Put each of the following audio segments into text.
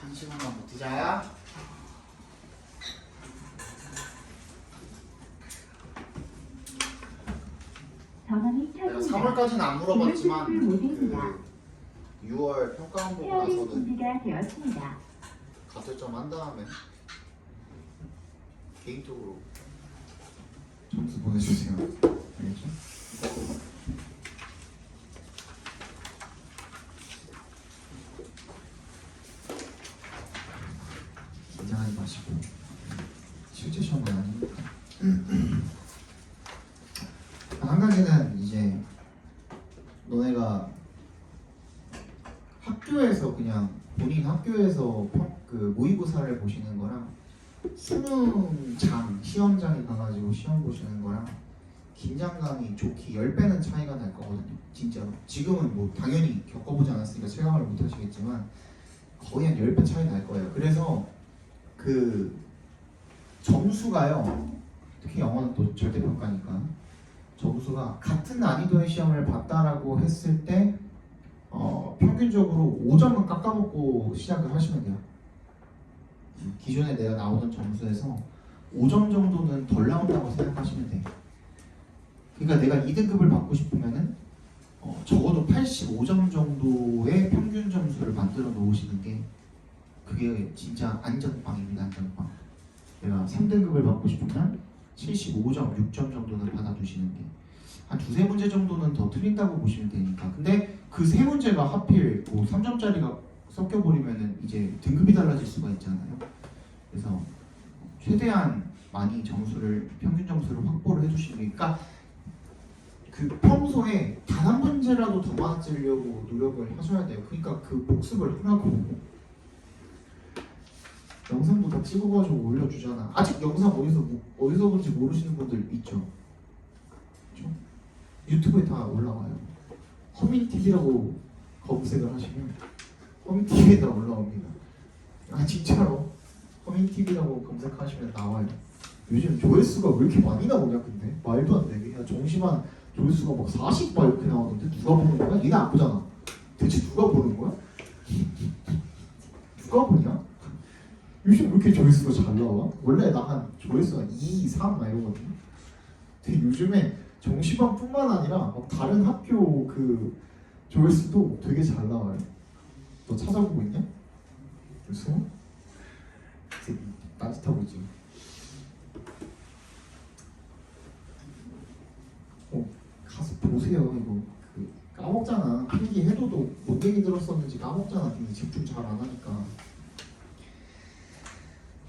한 시간만 버티자. 내가 3월까지는 안 물어봤지만 그 6월 평가원 보고 나서는 준비가 되었습니다. 가설점 한 다음에 개인적으로 점수 보내주세요. 알겠죠? 긴장하지 마시고 실제 시험은 아니니까. 한 가지는 이제 너네가 학교에서 그냥 본인 학교에서 그 모의고사를 보시는 거랑 수능장 시험장에 가가지고 시험 보시는 거랑 긴장감이 좋게 10배는 차이가 날 거거든요. 진짜로. 지금은 뭐 당연히 겪어보지 않았으니까 체감을 못 하시겠지만 거의 한 10배 차이 날 거예요. 그래서 그 점수가요, 특히 영어는 또 절대평가니까 점수가 같은 난이도의 시험을 봤다라고 했을 때 평균적으로 5점은 깎아먹고 시작을 하시면 돼요. 기존에 내가 나오던 점수에서 5점 정도는 덜 나온다고 생각하시면 돼요. 그러니까 내가 2등급을 받고 싶으면은 적어도 85점 정도의 평균 점수를 만들어 놓으시는 게 그게 진짜 안전빵입니다. 안전빵. 내가 3등급을 받고 싶으면 75점, 6점 정도는 받아두시는 게 한 두세 문제 정도는 더 틀린다고 보시면 되니까. 근데 그 세 문제가 하필 뭐 3점짜리가 섞여버리면은 이제 등급이 달라질 수가 있잖아요. 그래서 최대한 많이 점수를, 평균 점수를 확보를 해주시는 게, 그러니까 그 평소에 단 한 문제라도 더 맞으려고 노력을 하셔야 돼요. 그러니까 그 복습을 하라고. 영상도 다 찍어가지고 올려주잖아. 아직 영상 어디서 본지 모르시는 분들 있죠? 그렇죠? 유튜브에 다 올라와요. 허민TV라고 검색을 하시면 허민TV에 다 올라옵니다. 아 진짜로 허민TV라고 검색하시면 나와요. 요즘 조회수가 왜 이렇게 많이 나오냐 근데? 말도 안 되게. 야, 정시만 조회수가 막 40막 이렇게 나오는데 누가 보는 거야? 니네 안 보잖아. 대체 누가 보는 거야? 누가 보냐? 요즘 왜 이렇게 조회수가 잘 나와? 원래 나 한 조회수가 2, 3 막 이러거든요. 근데 요즘에 정시반뿐만 아니라 막 다른 학교 그 조회수도 되게 잘 나와요. 너 찾아보고 있냐? 그래서 딴짓하고 있지. 가서 보세요. 이거 그 까먹잖아. 필기 해도도 뭔 얘기 들었었는지 까먹잖아. 집중 잘 안 하니까.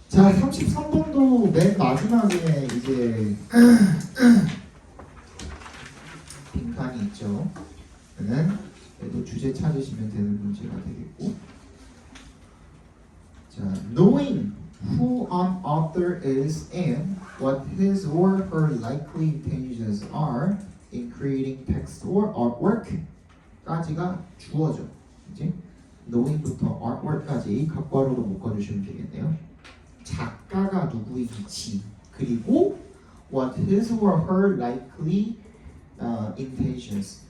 자, 33번도 맨 마지막에 이제 빈칸이 있죠. 그러면 얘도 주제 찾으시면 되는 문제가 되겠고, 자, knowing who an author is and what his or her likely intentions are in creating text or artwork 까지가 주어져. 이제 knowing부터 artwork까지 각괄호로 묶어주시면 되겠네요. 작가가 누구인지, 그리고 what his or her likely intentions,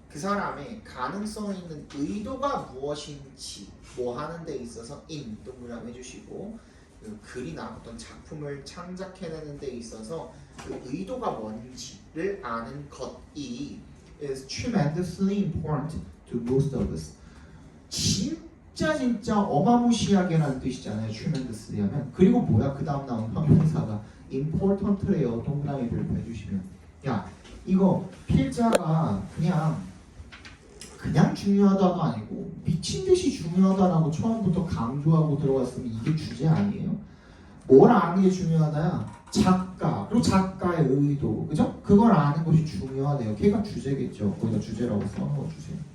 그 사람의 가능성 있는 의도가 무엇인지, 뭐 하는 데 있어서 in 동그라미 해주시고, 그 글이나 어떤 작품을 창작해내는 데 있어서 그 의도가 뭔지를 아는 것이 is tremendously important to most of us. 진짜 어마무시하게라는 뜻이잖아요. tremendously 하면. 그리고 뭐야? 그 다음 나온 형용사가 important래요. 동그라미 별표 해주시면, 야 이거 필자가 그냥 중요하다도 아니고 미친 듯이 중요하다라고 처음부터 강조하고 들어갔으면 이게 주제 아니에요? 뭘 아는 게 중요하다야? 작가, 그리고 작가의 의도, 그죠? 그걸 아는 것이 중요하대요. 걔가 주제겠죠. 거기다 주제라고 써넣어주세요.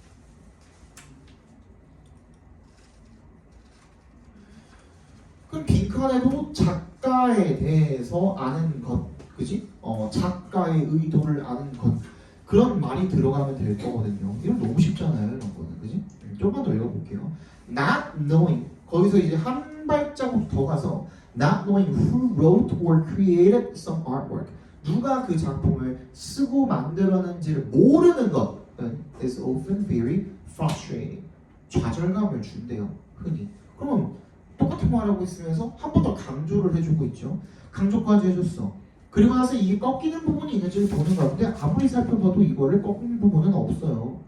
그럼 빈칸에도 작가에 대해서 아는 것, 그지? 작가의 의도를 아는 것, 그런 말이 들어가면 될 거거든요. 이건 너무 쉽잖아요, 이런 거는, 그지? 조금만 더 읽어볼게요. Not knowing, 거기서 이제 한 발자국 더 가서 Not knowing who wrote or created some artwork, 누가 그 작품을 쓰고 만들었는지를 모르는 것은 is often very frustrating. 좌절감을 준대요, 흔히. 그럼 똑같은 거 하라고 있으면서 한 번 더 강조를 해주고 있죠. 강조까지 해줬어. 그리고 나서 이게 꺾이는 부분이 있는지를 보는 거 같은데 아무리 살펴봐도 이거를 꺾이는 부분은 없어요.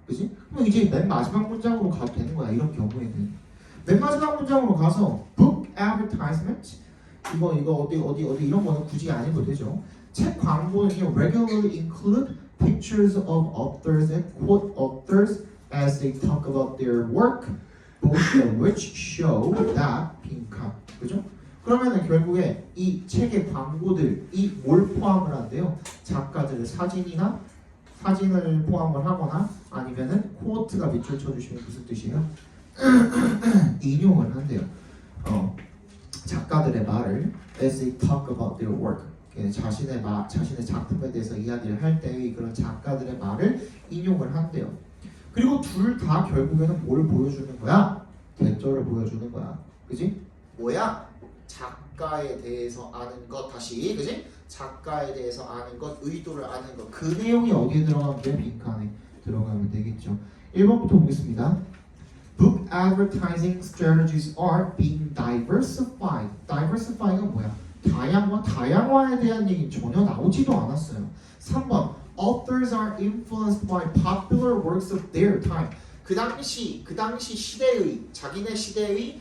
그지? 그럼 이제 맨 마지막 문장으로 가도 되는 거야. 이런 경우에는 맨 마지막 문장으로 가서 book advertisement 이거 어디 이런 거는 굳이 안 읽어도 되죠. 책 광고는요 regularly include pictures of authors and quote authors as they talk about their work, both of which show that 빈칸 그죠? 그러면은 결국에 이 책의 광고들이 뭘 포함을 한대요? 작가들의 사진을 포함을 하거나 아니면은 코어트가 밑줄 쳐주시면 무슨 뜻이에요? 인용을 한대요. 작가들의 말을 as they talk about their work 자신의 작품에 대해서 이야기를 할 때 그런 작가들의 말을 인용을 한대요. 그리고 둘 다 결국에는 뭘 보여주는 거야? 대절을 보여주는 거야. 그지? 뭐야? 작가에 대해서 아는 것 다시 그지? 작가에 대해서 아는 것, 의도를 아는 것 그 내용이 어디에 들어가면 돼? 빈칸에 들어가면 되겠죠. 1번부터 보겠습니다. Book advertising strategies are being diversified. diversify가 뭐야? 다양화에 대한 얘기는 전혀 나오지도 않았어요. 3번 Authors are influenced by popular works of their time. 그 당시 시대의 자기네 시대의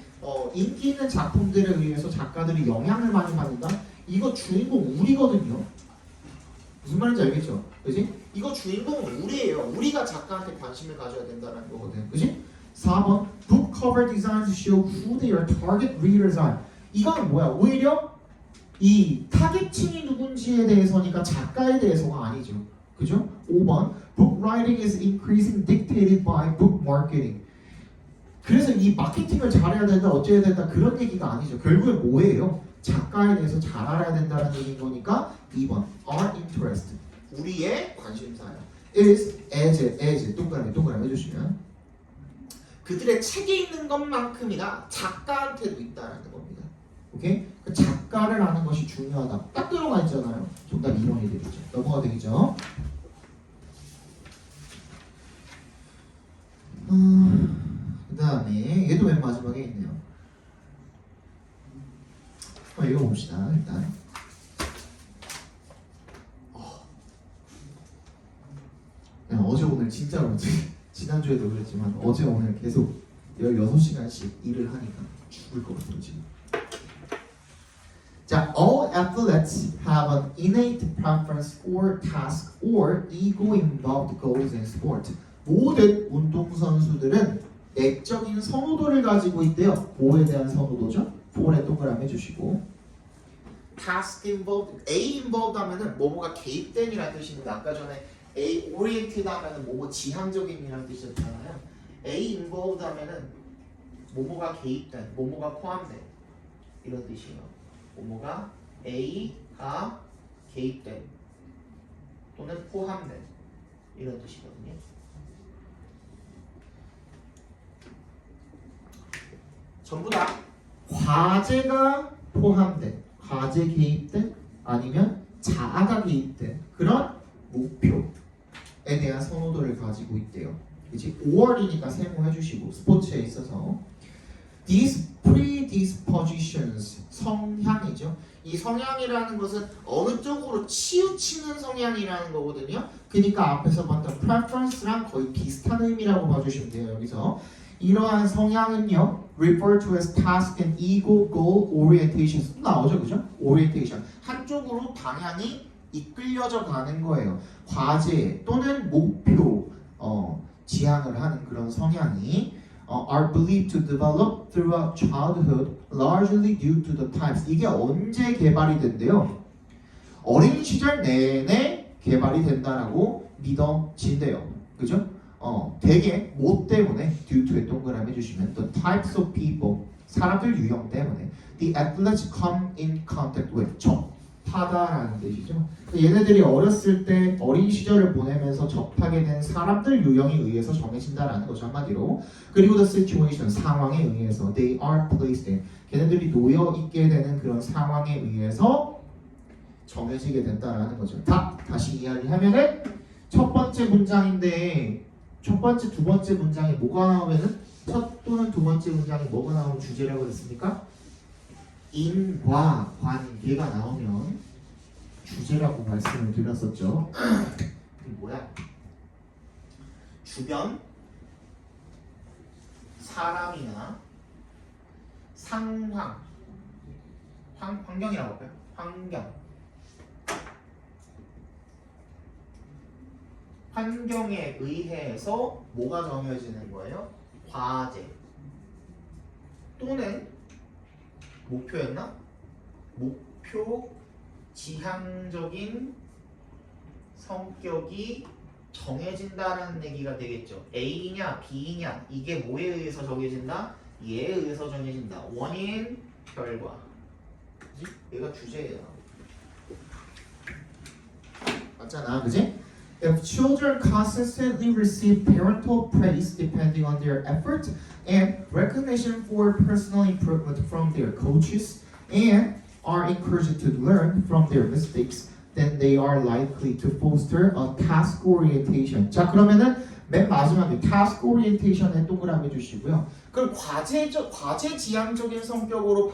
인기 있는 작품들에 의해서 작가들이 영향을 많이 받는다. 이거 주인공 우리거든요. 무슨 말인지 알겠죠? 그지? 이거 주인공은 우리예요. 우리가 작가한테 관심을 가져야 된다는 거거든. 그지? 4번 Book cover designs show who their target readers are. 이건 뭐야? 오히려 이 타겟층이 누군지에 대해서니까 작가에 대해서가 아니죠. 그죠? 5번 Book writing is increasing dictated by book marketing. 그래서 이 마케팅을 잘해야 된다, 어째야 된다 그런 얘기가 아니죠. 결국에 뭐예요? 작가에 대해서 잘 알아야 된다는 얘기인 거니까 2번 Our interest 우리의 관심사예요. is as 동그라미 해주시면 그들의 책에 있는 것만큼이나 작가한테도 있다는 겁니다. 오케이? 작가를 아는 것이 중요하다. 딱 들어가 있잖아요. 정답 2번이 되겠죠. 넘어가 되겠죠. 그 다음에 얘도 맨 마지막에 있네요. 읽어봅시다. 일단 어제 오늘 진짜로 지난주에도 그랬지만 어제 오늘 계속 16시간씩 일을 하니까 죽을 것 같아요 지금. 자, all athletes have an innate preference for task or ego-involved goals in sport. 모든 운동선수들은 내적인 선호도를 가지고 있대요. 뭐에 대한 선호도죠? for에 동그라미 해주시고 task involved, A involved 하면은 뭐뭐가 개입된이라는 뜻인데 아까 전에 A oriented 하면은 뭐뭐 지향적인이라는 뜻이었잖아요. A involved 하면은 뭐뭐가 개입된, 뭐뭐가 포함된 이런 뜻이에요. 뭐뭐가 A가 개입된 또는 포함된 이런 뜻이거든요. 전부 다 과제가 포함된, 과제 개입된 아니면 자아가 개입된 그런 목표에 대한 선호도를 가지고 있대요. 그치? 5월이니까 세모 해주시고 스포츠에 있어서 These predispositions 성향이죠. 이 성향이라는 것은 어느 쪽으로 치우치는 성향이라는 거거든요. 그러니까 앞에서 봤던 preference랑 거의 비슷한 의미라고 봐주시면 돼요. 여기서 이러한 성향은요 refer to as task and ego goal orientations 나오죠, 그죠? orientation 한쪽으로 방향이 이끌려져 가는 거예요. 과제 또는 목표 지향을 하는 그런 성향이 are believed to develop throughout childhood largely due to the types. 이게 언제 개발이 된대요? 어린 시절 내내 개발이 된다라고 믿어진대요. 그죠? 되게 뭐 때문에 due to에 동그라미 해주시면 the types of people 사람들 유형 때문에 the athletes come in contact with 접하다라는 뜻이죠. 얘네들이 어렸을 때 어린 시절을 보내면서 접하게 된 사람들 유형에 의해서 정해진다라는 거죠 한마디로. 그리고 the situation 상황에 의해서 they are placed in 걔네들이 놓여 있게 되는 그런 상황에 의해서 정해지게 된다라는 거죠. 다시 이야기하면은 첫 번째 문장인데 첫 번째, 두 번째 문장에 뭐가 나오면은 첫 또는 두 번째 문장에 뭐가 나오면 주제라고 했습니까? 인과 관계가 나오면 주제라고 말씀을 드렸었죠. 이게 뭐야? 주변 사람이나 상황 환경이라고 할까요? 환경에 의해서 뭐가 정해지는 거예요? 과제 또는 목표였나? 목표 지향적인 성격이 정해진다라는 얘기가 되겠죠. A냐 B냐 이게 뭐에 의해서 정해진다? 얘에 의해서 정해진다. 원인, 결과. 그지? 얘가 주제예요. 맞잖아, 그지? If children consistently receive parental praise depending on their effort and recognition for personal improvement from their coaches and are encouraged to learn from their mistakes, then they are likely to foster a task orientation. 자, 그러면은 맨 마지막에 task orientation에 동그라미 주시고요. 그럼 과제 지향적인 성격으로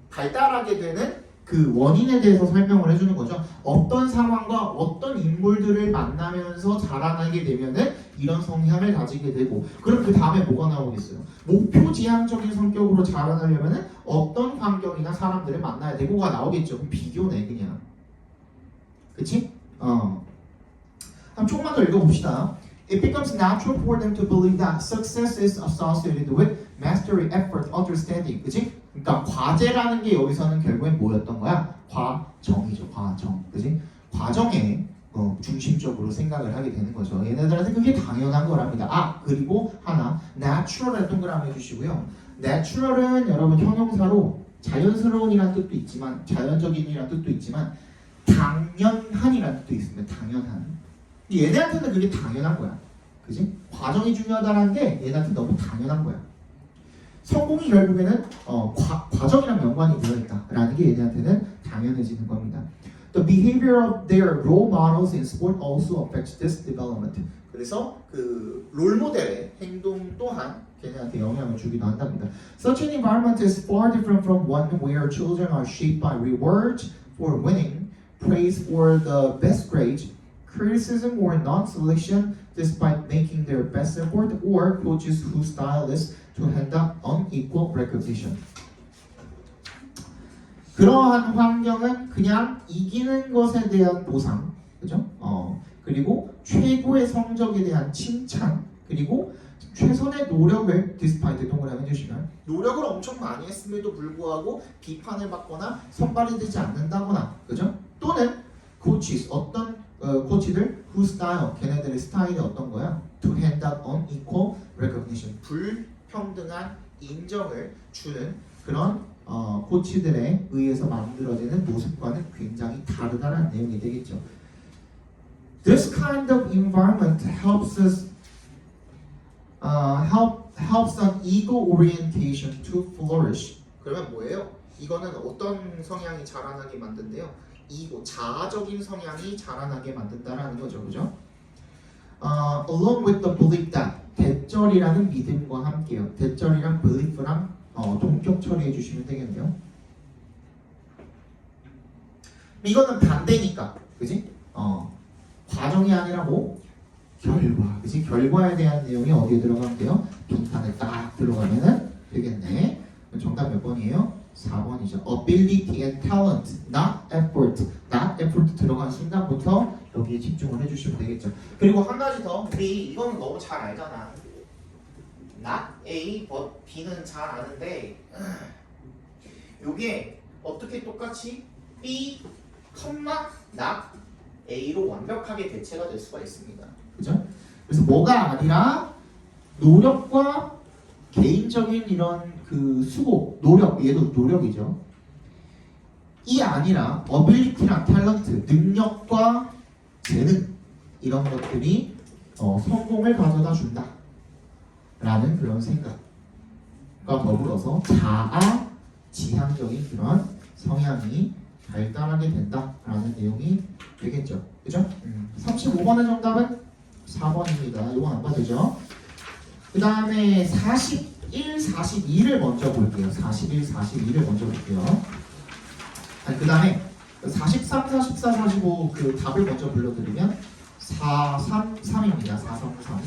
발달하게 되는 그 원인에 대해서 설명을 해주는 거죠. 어떤 상황과 어떤 인물들을 만나면서 자라나게 되면은 이런 성향을 가지게 되고, 그럼 그 다음에 뭐가 나오겠어요? 목표 지향적인 성격으로 자라나려면은 어떤 환경이나 사람들을 만나야 되고가 나오겠죠. 그럼 비교네 그냥. 그치? 그럼 조금만 더 읽어봅시다. It becomes natural for them to believe that success is associated with mastery, effort, understanding. 그치? 그러니까 과제라는 게 여기서는 결국엔 뭐였던 거야? 과정이죠. 과정. 그치? 과정에 중심적으로 생각을 하게 되는 거죠. 얘네들한테 그게 당연한 거랍니다. 아, 그리고 하나 natural에 동그라미 해주시고요. natural은 여러분 형용사로 자연스러운이라는 뜻도 있지만 자연적인이라는 뜻도 있지만 당연한이라는 뜻도 있습니다. 당연한. 얘네한테는 그게 당연한 거야. 그지? 과정이 중요하다는 게 얘네한테 너무 당연한 거야. 성공이 결국에는 과정이랑 연관이 되어 있다라는 게 얘네한테는 당연해지는 겁니다. The behavior of their role models in sport also affects this development. 그래서 그 롤모델의 행동 또한 걔네한테 영향을 주기도 한답니다. Such an environment is far different from one where children are shaped by rewards for winning, praise for the best grades, criticism or non-selection despite making their best effort, or coaches whose style is to hand out unequal recognition. 그러한 환경은 그냥 이기는 것에 대한 보상, 그죠? 그리고 최고의 성적에 대한 칭찬, 그리고 최선의 노력을 despite 동그라미 해주시면 노력을 엄청 많이 했음에도 불구하고 비판을 받거나 선발이 되지 않는다거나, 그죠? 또는 coaches, 어떤 코치들 whose style, 걔네들의 스타일이 어떤 거야? To hand out unequal recognition, 불평등한 인정을 주는 그런 코치들에 의해서 만들어지는 모습과는 굉장히 다르다는 내용이 되겠죠. This kind of environment helps us helps an ego orientation to flourish. 그러면 뭐예요? 이거는 어떤 성향이 자라나게 만든대요? 이고 자아적인 성향이 자라나게 만든다라는 거죠, 그죠? Along with the belief that 대절이라는 믿음과 함께요. 대절이랑 belief랑 동격 처리해 주시면 되겠네요. 이거는 반대니까, 그지? 과정이 아니라 뭐 결과, 그지? 결과에 대한 내용이 어디에 들어가면 돼요? 빈칸에 딱 들어가면은 되겠네. 정답 몇 번이에요? 4번이죠. Ability and talent, not effort. not effort 들어간 순간부터 여기에 집중을 해주시면 되겠죠. 그리고 한 가지 더, 우리 이거는 너무 잘 알잖아. not A, but B는 잘 아는데 요게 어떻게 똑같이 B, not A로 완벽하게 대체가 될 수가 있습니다. 그죠? 그래서 뭐가 아니라 노력과 개인적인 이런 그 수고, 노력, 얘도 노력이죠. 이 아니라 어빌리티랑 탤런트, 능력과 재능 이런 것들이 성공을 가져다 준다 라는 그런 생각과 더불어서 자아 지향적인 그런 성향이 발달하게 된다라는 내용이 되겠죠. 그죠? 35번의 정답은 4번입니다. 이건 안 봐도 되죠? 그 다음에 41, 42를 먼저 볼게요. 41, 42를 먼저 볼게요. 그 다음에 43, 44, 45 그 답을 먼저 불러드리면 4, 3, 3입니다. 4, 3, 3.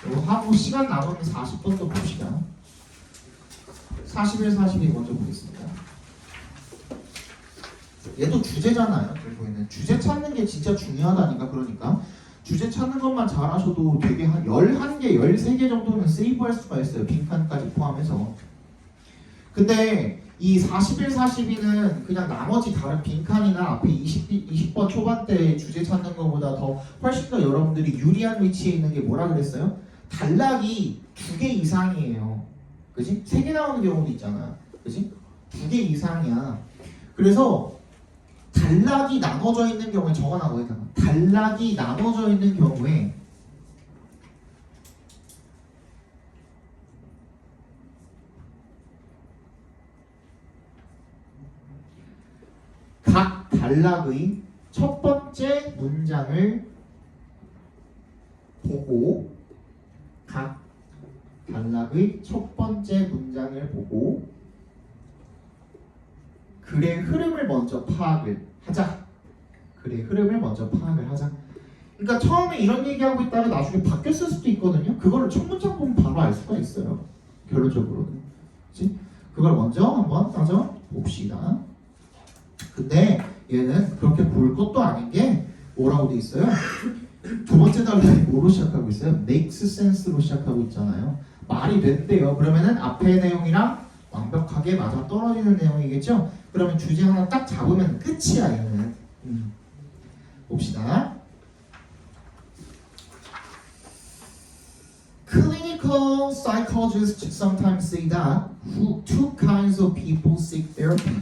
이거 하고 시간 남으면 40분 또 봅시다. 41, 42 먼저 보겠습니다. 얘도 주제잖아요. 결국에는 주제 찾는 게 진짜 중요하다니까. 그러니까 주제 찾는 것만 잘하셔도 되게 한 11개, 13개 정도는 세이브할 수가 있어요. 빈칸까지 포함해서. 근데 이 41, 42는 그냥 나머지 다른 빈칸이나 앞에 20번 초반대 주제 찾는 것보다 더 훨씬 더 여러분들이 유리한 위치에 있는 게 뭐라 그랬어요? 단락이 2개 이상이에요. 그지? 3개 나오는 경우도 있잖아. 그지? 2개 이상이야. 그래서 단락이 나눠져 있는 경우에 적어놔. 단락이 나눠져 있는 경우에 각 단락의 첫 번째 문장을 보고 각 단락의 첫 번째 문장을 보고 글의 흐름을 먼저 파악을 하자. 글의 흐름을 먼저 파악을 하자. 그러니까 처음에 이런 얘기하고 있다가 나중에 바뀌었을 수도 있거든요. 그거를 첫 문장 보면 바로 알 수가 있어요. 결론적으로는. 그치? 그걸 먼저 한번 따져 봅시다. 근데 얘는 그렇게 볼 것도 아닌 게 뭐라고 돼 있어요? 두 번째 단락이 뭐로 시작하고 있어요? makes sense로 시작하고 있잖아요. 말이 된대요. 그러면은 앞의 내용이랑 완벽하게 맞아 떨어지는 내용이겠죠? 그러면 주제 하나 딱 잡으면 끝이야 얘는. 봅시다. Clinical psychologists sometimes say that two kinds of people seek therapy.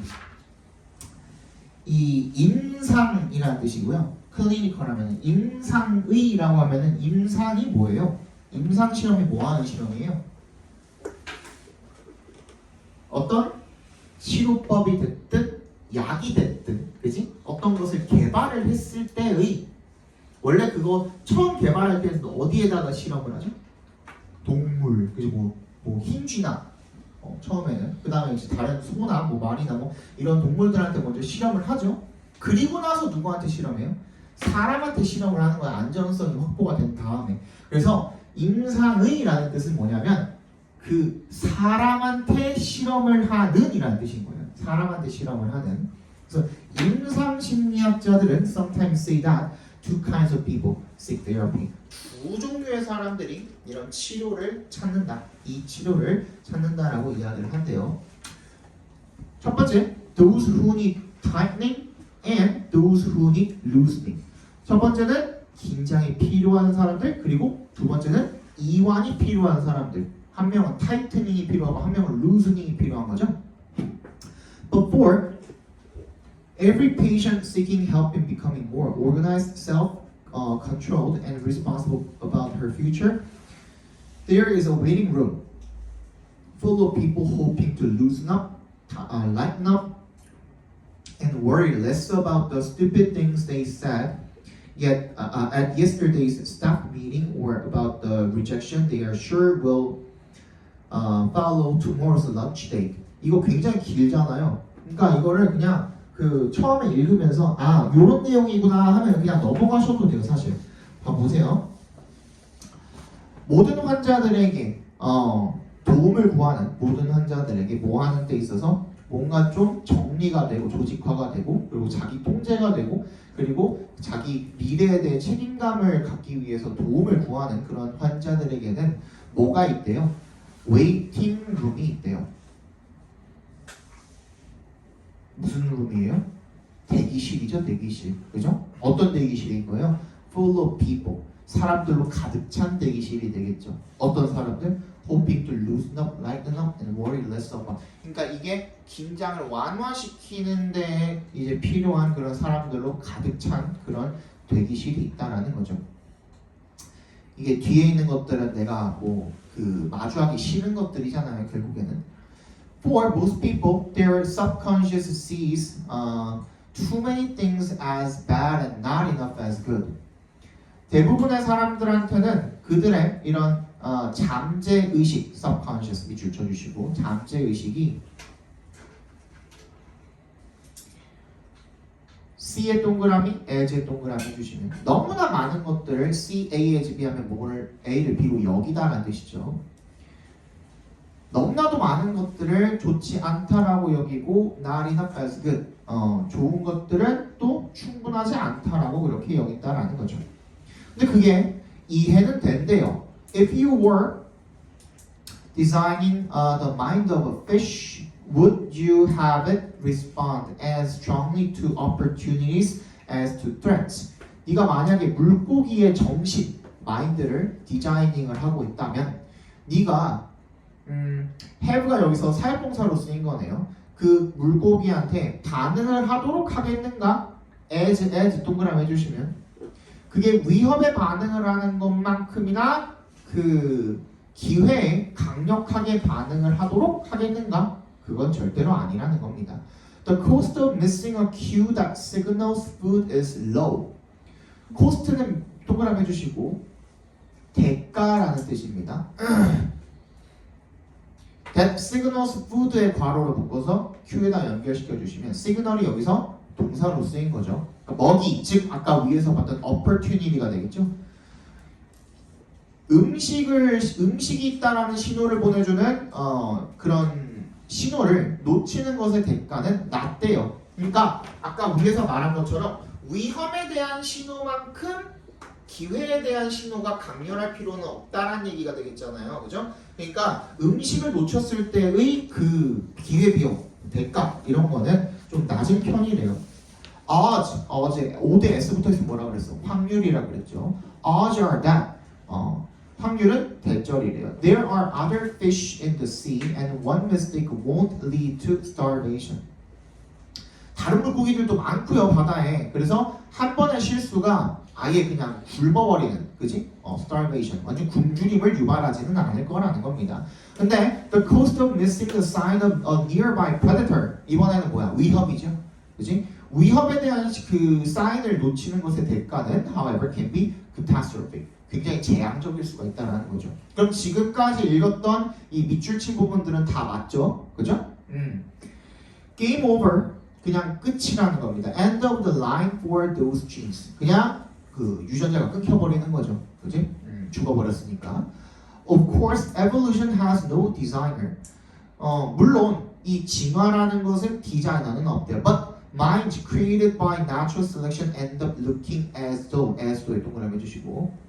이 임상이라는 뜻이고요. 클리니컬 하면 임상의라고 하면은 임상이 뭐예요? 임상 실험이 뭐 하는 실험이에요? 어떤 치료법이 됐든 약이 됐든, 그지? 어떤 것을 개발을 했을 때의 원래 그거 처음 개발할 때는 어디에다가 실험을 하죠? 동물, 그지? 뭐 흰쥐나 처음에는 그 다음에 이제 다른 소나 뭐 말이나 뭐 이런 동물들한테 먼저 실험을 하죠. 그리고 나서 누구한테 실험해요? 사람한테 실험을 하는 거야. 안전성이 확보가 된 다음에. 그래서 임상의라는 뜻은 뭐냐면 그 사람한테 실험을 하는 이라는 뜻인 거예요. 사람한테 실험을 하는. 그래서 임상심리학자들은 sometimes say that two kinds of people seek therapy. 두 종류의 사람들이 이런 치료를 찾는다. 이 치료를 찾는다라고 이야기를 한대요. 첫 번째, those who need tightening and those who need loosening. 첫 번째는 긴장이 필요한 사람들, 그리고 두 번째는 이완이 필요한 사람들. 한 명은 타이트닝이 필요하고 한 명은 루즈닝이 필요한 거죠. But for every patient seeking help in becoming more organized, self-controlled, and responsible about her future, there is a waiting room full of people hoping to loosen up, lighten up, and worry less about the stupid things they said yet at yesterday's staff meeting or about the rejection they are sure will follow tomorrow's lunch date. 이거 굉장히 길잖아요. 그러니까 이거를 그냥 그 처음에 읽으면서 아 요런 내용이구나 하면 그냥 넘어가셔도 돼요. 사실 봐보세요. 모든 환자들에게 도움을 구하는 모든 환자들에게 뭐 하는 데 있어서 뭔가 좀 정리가 되고 조직화가 되고 그리고 자기 통제가 되고 그리고 자기 미래에 대해 책임감을 갖기 위해서 도움을 구하는 그런 환자들에게는 뭐가 있대요? 웨이팅 룸이 있대요. 무슨 룸이에요? 대기실이죠, 대기실. 그죠? 어떤 대기실인 거예요? Full of people. 사람들로 가득 찬 대기실이 되겠죠. 어떤 사람들? Hoping to loosen up, lighten up, and worry less about. 그러니까 이게 긴장을 완화시키는데 이제 필요한 그런 사람들로 가득 찬 그런 대기실이 있다라는 거죠. 이게 뒤에 있는 것들은 내가 뭐 그 마주하기 싫은 것들이잖아요. 결국에는. For most people, their subconscious sees too many things as bad and not enough as good. 대부분의 사람들한테는 그들의 이런 잠재 의식, subconscious 밑줄 쳐주시고 잠재 의식이 C의 동그라미, as의 동그라미 해주시면 너무나 많은 것들을 C, A, as, B 하면 뭐를 A를 B로 여기다라는 뜻이죠. 너무나도 많은 것들을 좋지 않다라고 여기고 not enough as good 좋은 것들은 또 충분하지 않다라고 그렇게 여긴다라는 거죠. 근데 그게 이해는 된대요. If you were designing the mind of a fish, would you have it respond as strongly to opportunities as to threats? 네가 만약에 물고기의 정신, 마인드를 디자이닝을 하고 있다면 네가 have가 여기서 사역동사로 쓰인 거네요. 그 물고기한테 반응을 하도록 하겠는가? as 동그라미 해주시면 그게 위협에 반응을 하는 것만큼이나 그 기회에 강력하게 반응을 하도록 하겠는가? 그건 절대로 아니라는 겁니다. The cost of missing a cue that signals food is low. cost는 동그라미 해주시고 대가라는 뜻입니다. That signals food의 괄호로 묶어서 cue에다 연결시켜 주시면 signal이 여기서 동사로 쓰인 거죠. 그러니까 먹이, 즉 아까 위에서 봤던 opportunity가 되겠죠. 음식이 있다라는 신호를 보내주는 그런 신호를 놓치는 것의 대가는 낮대요. 그러니까 아까 위에서 말한 것처럼 위험에 대한 신호만큼 기회에 대한 신호가 강렬할 필요는 없다라는 얘기가 되겠잖아요. 그죠? 그러니까 음식을 놓쳤을 때의 그 기회비용, 대가 이런 거는 좀 낮은 편이래요. 어제 O 대 S 붙어 있으면 뭐라 그랬어? 확률이라 그랬죠. Odds are that 확률은 대절이래요. There are other fish in the sea and one mistake won't lead to starvation. 다른 물고기들도 많고요 바다에. 그래서 한 번의 실수가 아예 그냥 굶어버리는, 그지? starvation, 완전 굶주림을 유발하지는 않을 거라는 겁니다. 근데 the cost of missing the sign of a nearby predator 이번에는 뭐야? 위협이죠, 그지? 위협에 대한 그 사인을 놓치는 것의 대가는, however, can be catastrophic. 굉장히 재앙적일 수가 있다는 거죠. 그럼 지금까지 읽었던 이 밑줄 친 부분들은 다 맞죠? 그죠? Game over, 그냥 끝이라는 겁니다. End of the line for those genes. 그냥 그 유전자가 끊겨버리는 거죠. 그지? 죽어버렸으니까. Of course, evolution has no designer. 물론 이 진화라는 것은 디자이너는 없대요. But minds created by natural selection end up looking as though의 동그라미 해주시고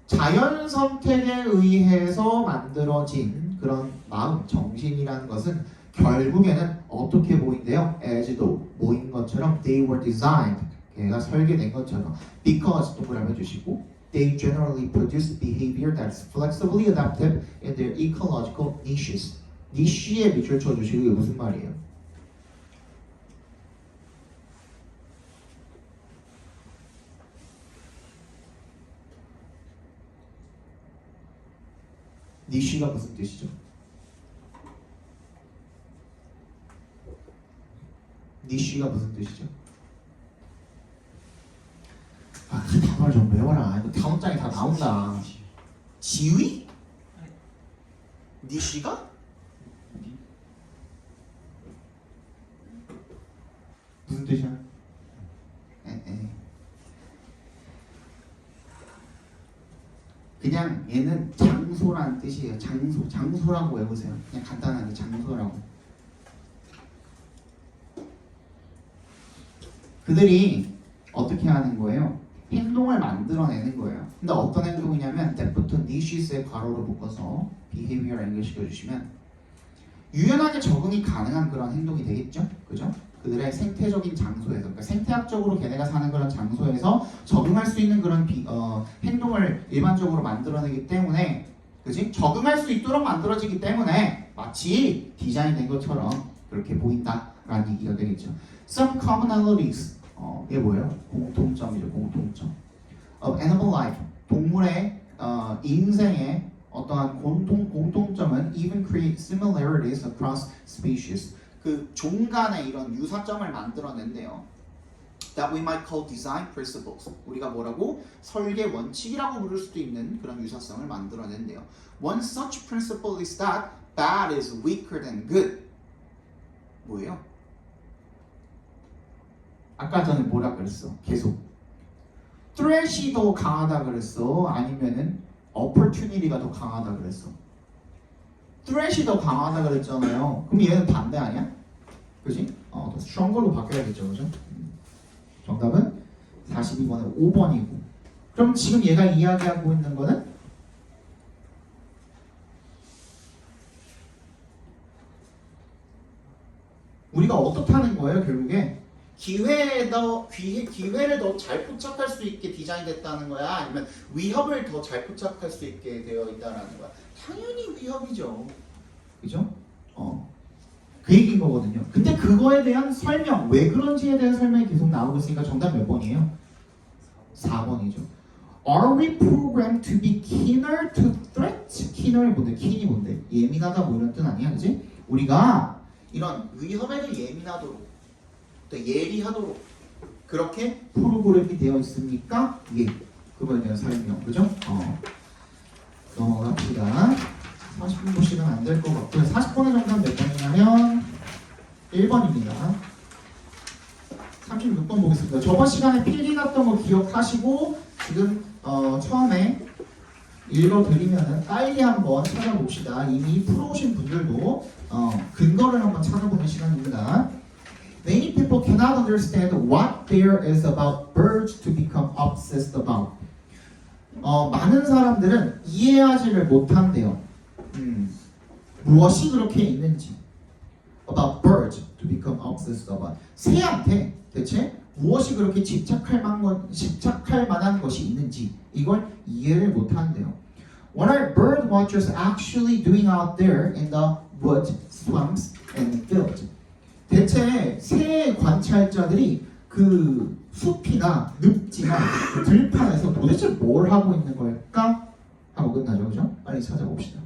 자연 선택에 의해서 만들어진 그런 마음, 정신이라는 것은 결국에는 어떻게 보인대요? as though, 모인 것처럼 they were designed, 걔가 설계된 것처럼 because 동그라미 해주시고 they generally produce behavior that is flexibly adaptive in their ecological niches. 니쉬에 밑줄 쳐주시고 이게 무슨 말이에요? 니쉬가 무슨 뜻이죠? 니쉬가 무슨 뜻이죠? 단어를 좀 외워라. 이거 다음 장에 다 나온다. 지위? 니쉬가? 무슨 뜻이야? 그냥 얘는 장소라는 뜻이에요. 장소라고 외우세요. 그냥 간단하게 장소라고. 그들이 어떻게 하는 거예요? 행동을 만들어내는 거예요. 근데 어떤 행동이냐면 때부터 니시스의 괄호로 묶어서 behavior 연결시켜주시면 유연하게 적응이 가능한 그런 행동이 되겠죠? 그죠? 그들의 생태적인 장소에서, 그러니까 생태학적으로 걔네가 사는 그런 장소에서 적응할 수 있는 그런 행동을 일반적으로 만들어내기 때문에, 그지? 적응할 수 있도록 만들어지기 때문에 마치 디자인된 것처럼 그렇게 보인다라는 얘기가 되겠죠. Some commonalities, 이게 뭐예요? 공통점이죠, 공통점. Of animal life, 동물의 인생의 어떠한 공통점은 even create similarities across species. 그 종 간의 이런 유사점을 만들어낸대요. that we might call design principles. 우리가 뭐라고? 설계 원칙이라고 부를 수도 있는 그런 유사성을 만들어낸대요. One such principle is that bad is weaker than good. 뭐예요? 아까 전에 뭐라 그랬어? 계속 threat이 더 강하다 그랬어? 아니면은 opportunity가 더 강하다 그랬어? threat이 더 강하다 그랬잖아요. 그럼 얘는 반대 아니야? 그지? 더 stronger 로 바뀌어야겠죠, 그죠? 정답은 42번에 5번이고. 그럼 지금 얘가 이야기하고 있는 거는 우리가 어떻다는 거예요, 결국에? 기회를 더 잘 포착할 수 있게 디자인됐다는 거야? 아니면 위협을 더 잘 포착할 수 있게 되어 있다는 거야? 당연히 위협이죠. 그죠? 그 얘기인 거거든요. 근데 그거에 대한 설명, 왜 그런지에 대한 설명이 계속 나오고 있으니까 정답 몇 번이에요? 4번이죠. Are we programmed to be keener to threats? keener이 뭔데? keen이 뭔데? 예민하다 뭐 이런 뜻 아니야, 그지? 우리가 이런 위협에도 예민하도록 또 예리하도록 그렇게 프로그램이 되어 있습니까? 예. 그거에 대한 설명, 그죠? 넘어갑시다. 40분 보시면 안 될 것 같고요. 40번의 정답 몇 번이냐면 1번입니다. 36번 보겠습니다. 저번 시간에 필기 났던 거 기억하시고 지금 처음에 읽어드리면은 빨리 한번 찾아봅시다. 이미 풀어오신 분들도 근거를 한번 찾아보는 시간입니다. Many people cannot understand what there is about birds to become obsessed about. 많은 사람들은 이해하지를 못한대요. 무엇이 그렇게 있는지. About birds to become obsessed about. 새한테 대체 무엇이 그렇게 집착할 만한 것이 있는지 이걸 이해를 못한대요. What are bird watchers actually doing out there in the woods, swamps, and fields? 대체 새 관찰자들이 그 숲이나 늪지나 그 들판에서 도대체 뭘 하고 있는 걸까? 하고 끝나죠, 그죠? 빨리 찾아봅시다.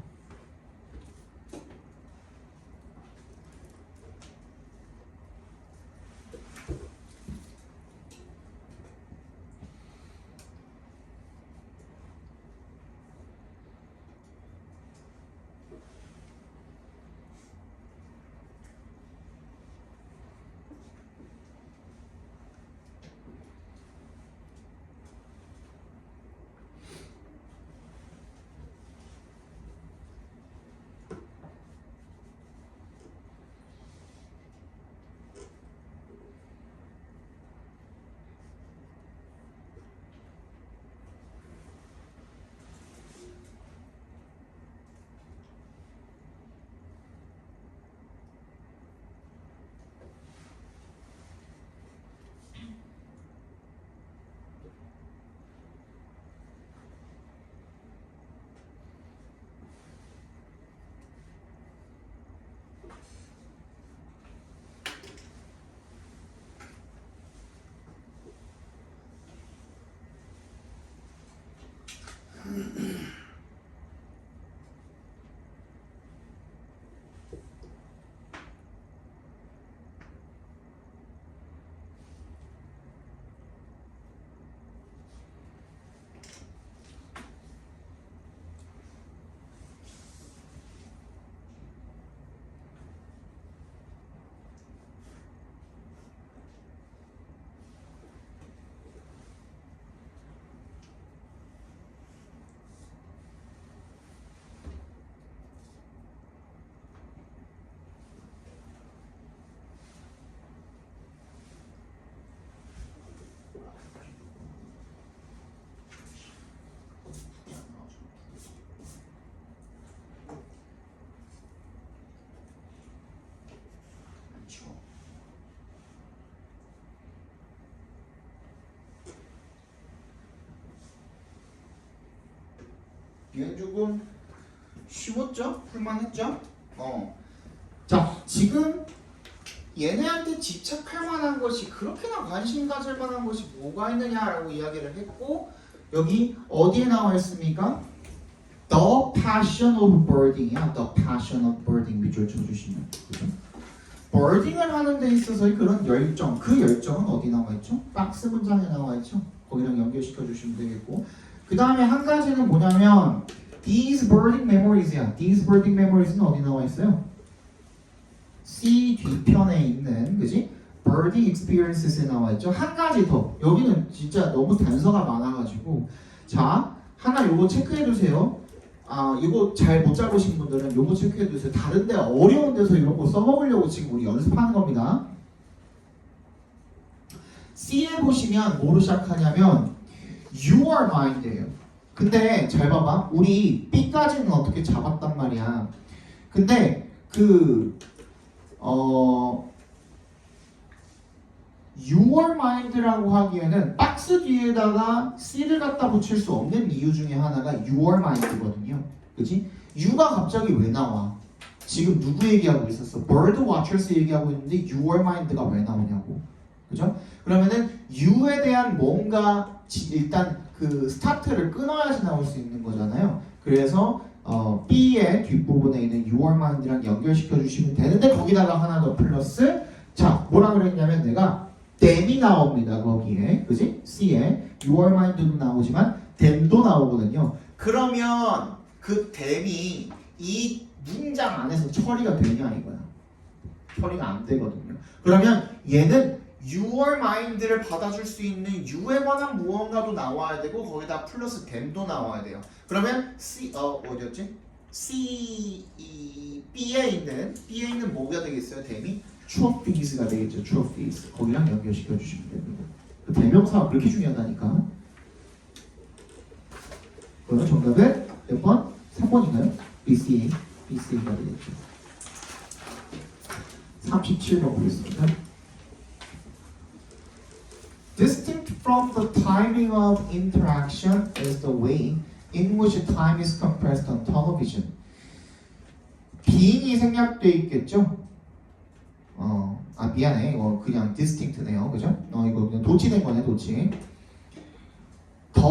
얘 조금 쉬웠죠? 풀만했죠? 자, 지금 얘네한테 집착할 만한 것이 그렇게나 관심 가질 만한 것이 뭐가 있느냐라고 이야기를 했고 여기 어디에 나와 있습니까? The passion of birding이야. The passion of birding 밑줄 쳐주시면 그죠? birding을 하는 데 있어서의 그런 열정, 그 열정은 어디 나와 있죠? 박스 문장에 나와 있죠. 거기랑 연결시켜 주시면 되겠고, 그 다음에 한 가지는 뭐냐면 these birding memories야. these birding memories는 어디 나와 있어요? C 뒤편에 있는, 그지? birding experiences에 나와 있죠. 한 가지 더. 여기는 진짜 너무 단서가 많아가지고, 자, 하나 요거 체크해 두세요. 이거 잘 못 잡으신 분들은 요거 체크해 두세요. 다른데 어려운 데서 이런 거 써먹으려고 지금 우리 연습하는 겁니다. C에 보시면 뭐로 시작하냐면 You are mine이에요. 근데 잘 봐봐. 우리 B까지는 어떻게 잡았단 말이야. 근데 You are mind라고 하기에는 박스 뒤에다가 C를 갖다 붙일 수 없는 이유 중에 하나가 You are mind거든요. 그치? You가 갑자기 왜 나와? 지금 누구 얘기하고 있었어? Bird Watchers 얘기하고 있는데 You are mind가 왜 나오냐고. 그죠? 그러면은 You에 대한 뭔가 일단 그 스타트를 끊어야지 나올 수 있는 거잖아요. 그래서 B의 뒷부분에 있는 You are mind랑 연결시켜 주시면 되는데 거기다가 하나 더 플러스 자 뭐라 그랬냐면 내가 them이 나옵니다. 거기에 그지? C에 You are mind도 나오지만 them도 나오거든요. 그러면 그 them이 이 문장 안에서 처리가 되냐 이거야. 처리가 안 되거든요. 그러면 얘는 You are mind를 받아줄 수 있는 You에 관한 무언가도 나와야 되고 거기다 플러스 them도 나와야 돼요. 그러면 C 어디였지? B에 있는 뭐가 되겠어요? them이 trophies가 되겠죠. trophies 거기랑 연결시켜 주시면 됩니다. 그 대명사가 그렇게 중요하다니까. 그러면 정답은 몇 번? 3번인가요? BC가 되겠죠. 37번 보겠습니다. Distinct from the timing of interaction is the way in which time is compressed on television. being이 생략돼 있겠죠? 미안해. 이거 그냥 distinct네요. 그죠? 이거 그냥 도치된 거네, 도치. The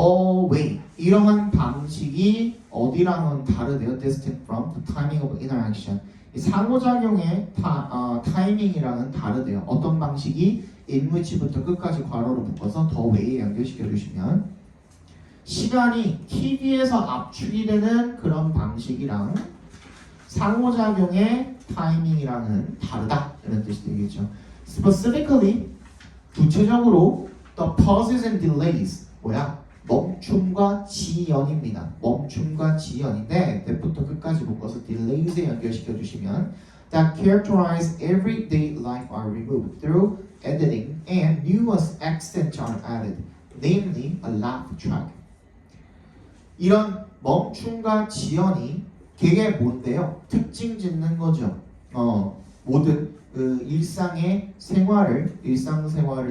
way. 이러한 방식이 어디랑은 다르대요. Distinct from the timing of interaction. 이 상호작용의 타이밍이랑은 다르대요. 어떤 방식이 in which부터 끝까지 괄호로 묶어서 the way에 연결시켜 주시면 시간이 TV에서 압축이 되는 그런 방식이랑 상호작용의 타이밍이랑은 다르다 이런 뜻이 되겠죠. Specifically 구체적으로 the pauses and delays 뭐야? 멈춤과 지연입니다. 멈춤과 지연인데 때부터 끝까지 묶어서 delays에 연결시켜 주시면 that characterize everyday life are removed through editing and new accents are added, namely a laugh track. 이런 멈춤과 지연이 그게 뭔데요? 특징 짓는 거죠. 모든 그 일상생활을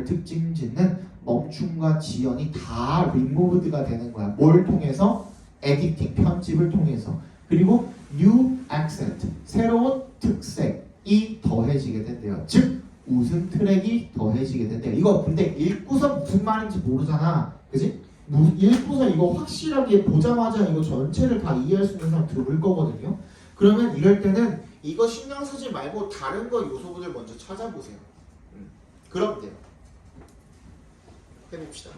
특징 짓는 멈춤과 지연이 다 removed가 되는 거야. 뭘 통해서? editing, 편집을 통해서. 그리고 new accent, 새로운 특색이 더해지게 된대요. 즉 웃음 트랙이 더해지게 된대요. 이거 근데 읽고서 무슨 말인지 모르잖아. 그지? 읽고서 이거 확실하게 보자마자 이거 전체를 다 이해할 수 있는 사람 드물 거거든요. 그러면 이럴 때는 이거 신경 쓰지 말고 다른 거 요소들을 먼저 찾아보세요. 그럼 돼요. 해봅시다.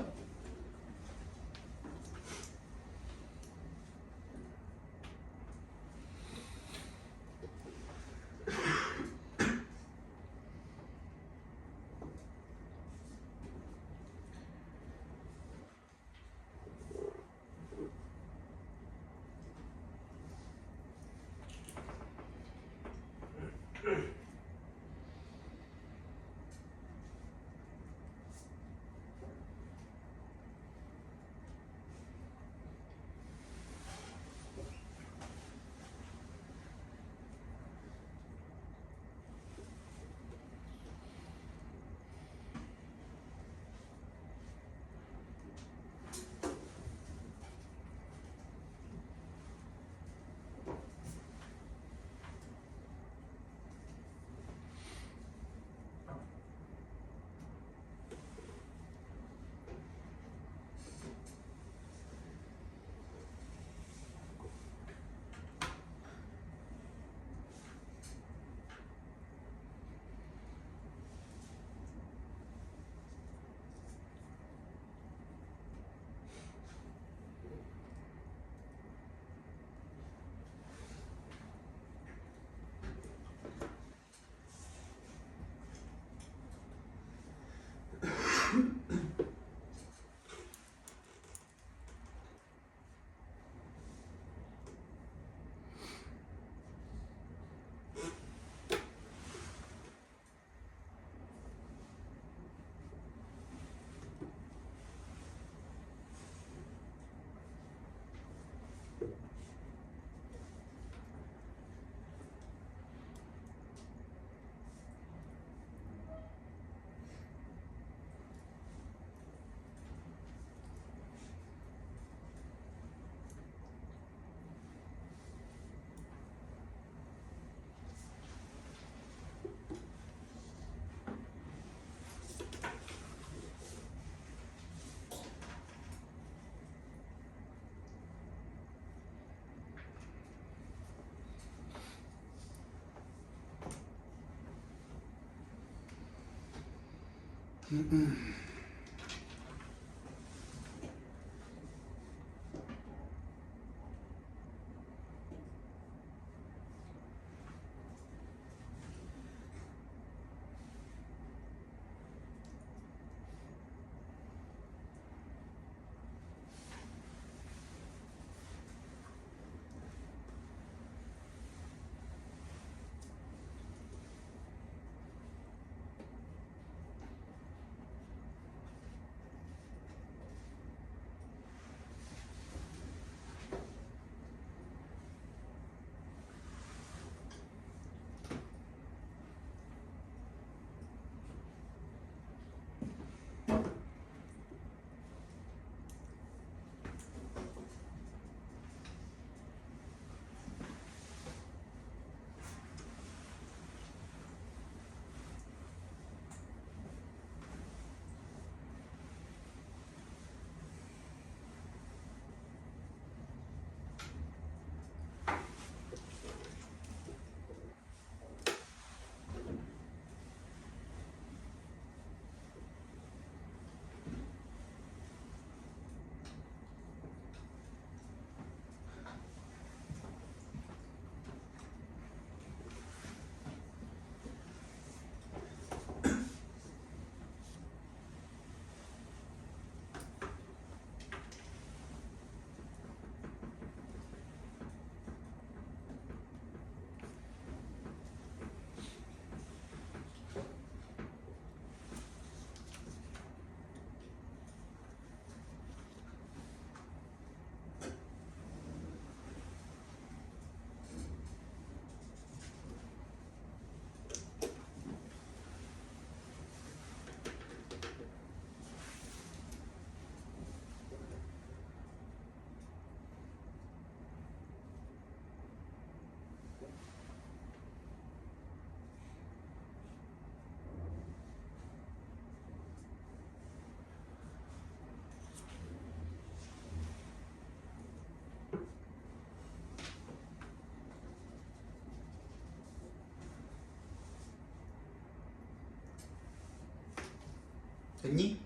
됐니?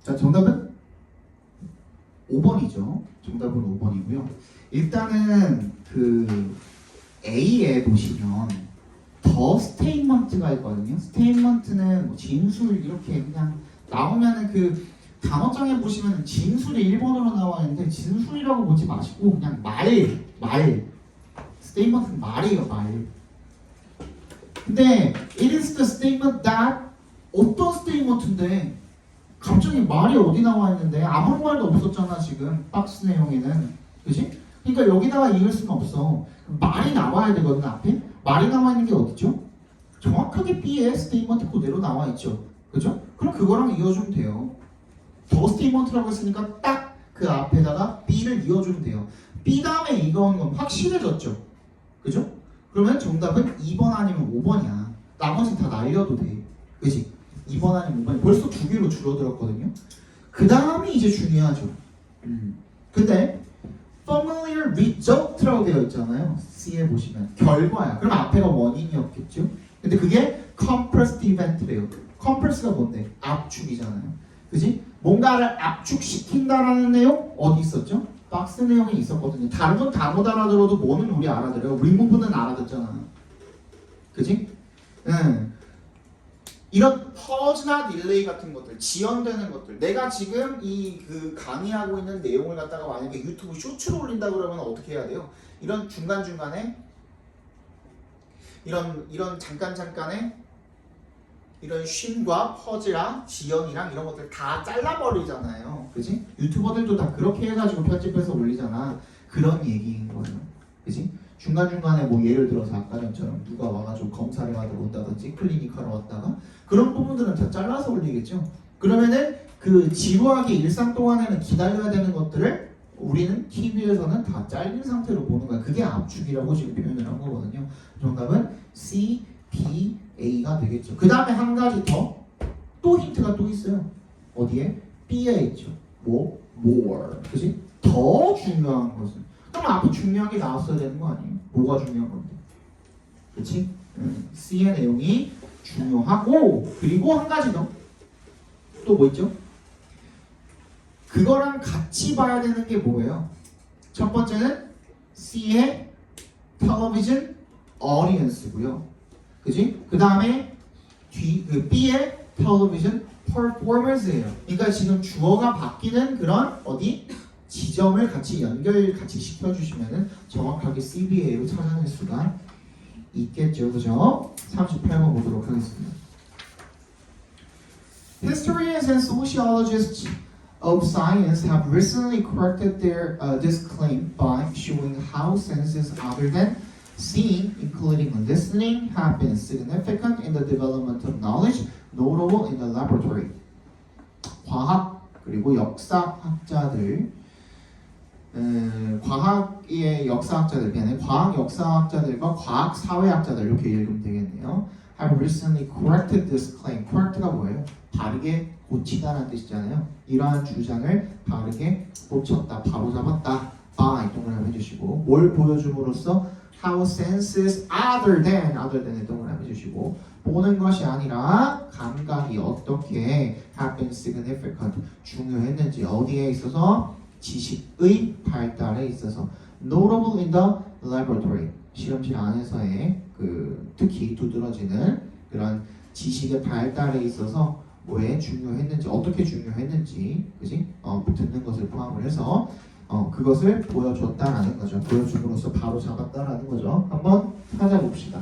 자, 정답은 5번이죠. 정답은 5번이고요. 일단은 그 A에 보시면 더 스테이트먼트가 있거든요. 스테이트먼트는 뭐 진술 이렇게 그냥 나오면은 그 단어장에 보시면 진술이 1번으로 나와 있는데 진술이라고 보지 마시고 그냥 말. 스테이트먼트는 말이에요, 말. 근데 it is the statement that 어떤 스테이트먼트인데 갑자기 말이 어디 나와 있는데 아무 말도 없었잖아 지금 박스 내용에는, 그지? 그러니까 여기다가 읽을 수는 없어. 말이 나와야 되거든. 앞에 말이 나와 있는 게 어디죠? 정확하게 B의 스테이트먼트 그대로 나와 있죠, 그죠? 그럼 그거랑 이어주면 돼요. 더 스테이트먼트라고 했으니까 딱 그 앞에다가 B를 이어주면 돼요. B 다음에 이거는 건 확실해졌죠, 그죠? 그러면 정답은 2번 아니면 5번이야. 나머지는 다 날려도 돼, 그지? 2번 아니면 5번. 벌써 2개로 줄어들었거든요. 그 다음이 이제 중요하죠. 근데 familiar result라고 되어 있잖아요. C에 보시면 결과야. 그럼 앞에가 원인이었겠죠. 근데 그게 compressed event래요. compress가 뭔데? 압축이잖아요, 그지? 뭔가를 압축시킨다라는 내용 어디 있었죠? 박스 내용에 있었거든요. 다른 건 다 못 알아들어도 뭐는 우리 알아들어요. remove는 알아듣잖아, 그지? 이런 퍼즈나 딜레이 같은 것들, 지연되는 것들, 내가 지금 이 그 강의하고 있는 내용을 갖다가 만약에 유튜브 쇼츠로 올린다 그러면 어떻게 해야 돼요? 이런 중간중간에 이런 잠깐의 이런 쉼과 퍼즈랑 지연이랑 이런 것들 다 잘라버리잖아요, 그지? 유튜버들도 다 그렇게 해가지고 편집해서 올리잖아. 그런 얘기인 거예요, 그지? 중간중간에 뭐 예를 들어서 아까 전처럼 누가 와가지고 검사를 받으러 온다든지 클리니카로 왔다가 그런 부분들은 다 잘라서 올리겠죠. 그러면은 그 지루하게 일상 동안에는 기다려야 되는 것들을 우리는 TV에서는 다 잘린 상태로 보는 거야. 그게 압축이라고 지금 표현을 한 거거든요. 정답은 C, B, A가 되겠죠. 그 다음에 한 가지 더 또 힌트가 또 있어요. 어디에? B에 있죠. 뭐? more. 그지? 더 중요한 것은. 그럼 앞에 중요한 게 나왔어야 되는 거 아니에요? 뭐가 중요한 건데? 그치? C의 내용이 중요하고 그리고 한 가지 더. 또 뭐 있죠? 그거랑 같이 봐야 되는 게 뭐예요? 첫 번째는 C의 television audience고요. 그지? 그 다음에 B의 television performance예요. 그러니까 지금 주어가 바뀌는 그런 어디 지점을 같이 같이 시켜주시면은 정확하게 CBA로 찾아낼 수가 있겠죠, 그죠? 38번 보도록 하겠습니다. Historians and sociologists of science have recently corrected this claim by showing how senses other than seeing, including listening, have been significant in the development of knowledge, notable in the laboratory. 과학 그리고 역사학자들, 과학의 역사학자들, 과학 역사학자들과 과학 사회학자들 이렇게 읽으면 되겠네요. Have recently corrected this claim. correct가 뭐예요? 바르게 고치다라는 뜻이잖아요. 이러한 주장을 바르게 고쳤다, 바로잡았다. by 동그라미 해주시고 뭘 보여줌으로써 how senses other than 동그라미 해주시고 보는 것이 아니라 감각이 어떻게 have been significant 중요했는지 어디에 있어서 지식의 발달에 있어서 notable in the laboratory 실험실 안에서의 특히 두드러지는 그런 지식의 발달에 있어서 왜 중요했는지 어떻게 중요했는지 그지? 듣는 것을 포함을 해서 그것을 보여줬다라는 거죠. 보여줌으로써 바로 잡았다라는 거죠. 한번 찾아봅시다.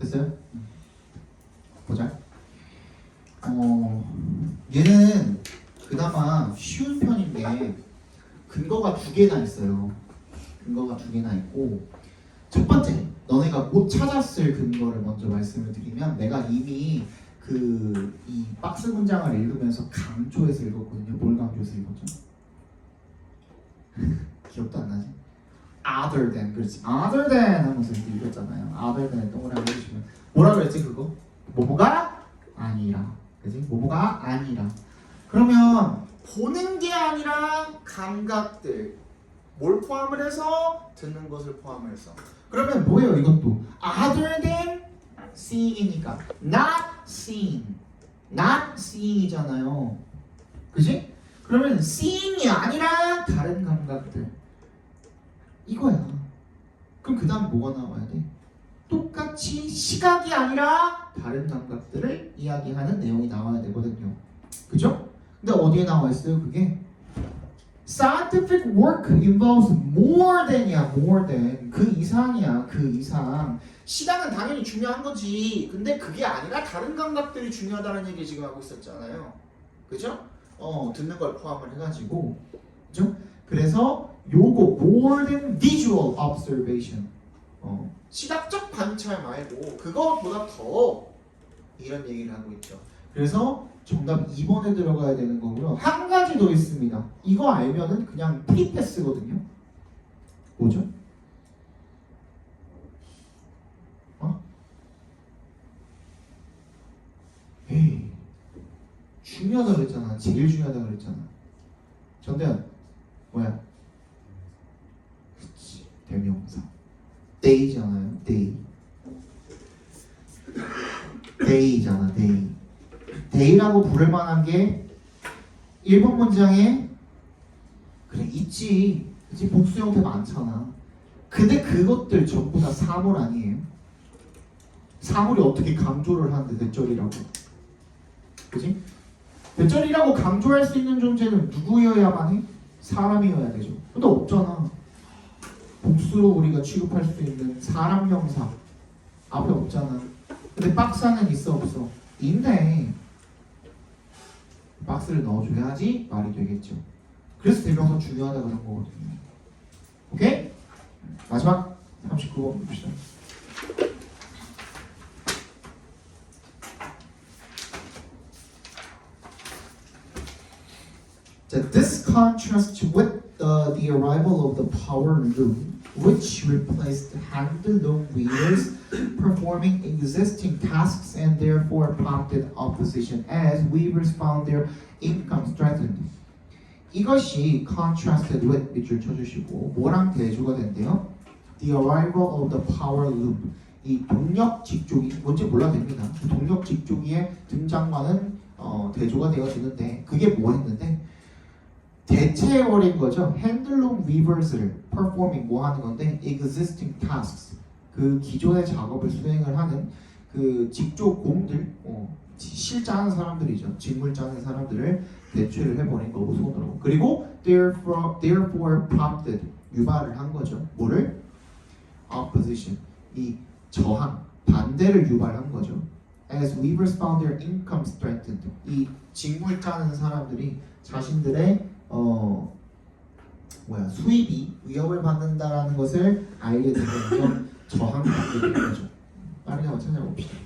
됐어요? 보자. 얘는 그나마 쉬운 편인 게 근거가 두 개나 있어요. 근거가 두 개나 있고 첫 번째, 너네가 못 찾았을 근거를 먼저 말씀을 드리면 내가 이미 이 박스 문장을 읽으면서 강조해서 읽었거든요. 뭘 강조해서 읽었죠? 기억도 안 나지? Other than, 그렇지. Other than 하면서 이렇게 읽었잖아요. Other than 동그라미 해주시면 뭐라 그랬지 그거? 뭐뭐가 아니라, 그지? 뭐뭐가 아니라. 그러면 보는 게 아니라 감각들 뭘 포함을 해서 듣는 것을 포함을 해서. 그러면 뭐예요 이것도? Other than seeing이니까 not seeing, not seeing이잖아요. 그지? 그러면 seeing이 아니라 다른 감각들 이거야. 그럼 그 다음 뭐가 나와야 돼? 똑같이 시각이 아니라 다른 감각들을 이야기하는 내용이 나와야 되거든요. 그죠? 근데 어디에 나와 있어요 그게? Scientific work involves more than이야. more than. 그 이상이야. 그 이상. 시각은 당연히 중요한 거지. 근데 그게 아니라 다른 감각들이 중요하다는 얘기 지금 하고 있었잖아요. 그죠? 듣는 걸 포함을 해가지고. 그죠? 그래서 요거 more than visual observation. 시각적 관찰 말고 그거보다 더 이런 얘기를 하고 있죠. 그래서 정답 2번에 들어가야 되는 거고요. 한 가지 더 있습니다. 이거 알면은 그냥 프리패스거든요. 뭐죠? 에이, 중요하다 그랬잖아. 제일 중요하다 그랬잖아. 전대현, 뭐야? 그치, 대명사. day잖아요. day. day잖아. day. day라고 부를 만한 게 1번 문장에 그래 있지. 그치? 복수 형태 많잖아. 근데 그것들 전부 다 사물 아니에요? 사물이 어떻게 강조를 하는데 대절이라고? 그지? 대절이라고 강조할 수 있는 존재는 누구여야만 해? 사람이어야 되죠. 근데 없잖아. 복수로 우리가 취급할 수 있는 사람 명사 앞에 없잖아. 근데 박스 안에 있어 없어? 있네. 박스를 넣어줘야지 말이 되겠죠. 그래서 대명사 중요하다 그런 거거든요. 오케이? 마지막 39번 봅시다. This contrasts with the arrival of the power loom, which replaced hand-loom weavers performing existing tasks and therefore prompted opposition as weavers found their income strengthened. 이것이 contrasted with 밑줄 쳐주시고 뭐랑 대조가 된대요? The arrival of the power loom. 이 동력 직조기 뭔지 몰라도 됩니다. 동력 직조기의 등장과는 대조가 되어지는데 그게 뭐 했는데 대체해버린 거죠. 핸들룸 위버스를 performing 뭐 하는 건데 existing tasks 그 기존의 작업을 수행을 하는 그 직조 공들 실 짜는 사람들이죠. 직물 짜는 사람들을 대체를 해버린 거고 손으로. 그리고 therefore prompted 유발을 한 거죠. 뭐를? opposition 이 저항 반대를 유발한 거죠. As weavers found their income strengthened 이 직물 짜는 사람들이 자신들의 수입이 위협을 받는다라는 것을 알게 되면서 저항받게 된 거죠. 빠르게 한번 찾아봅시다.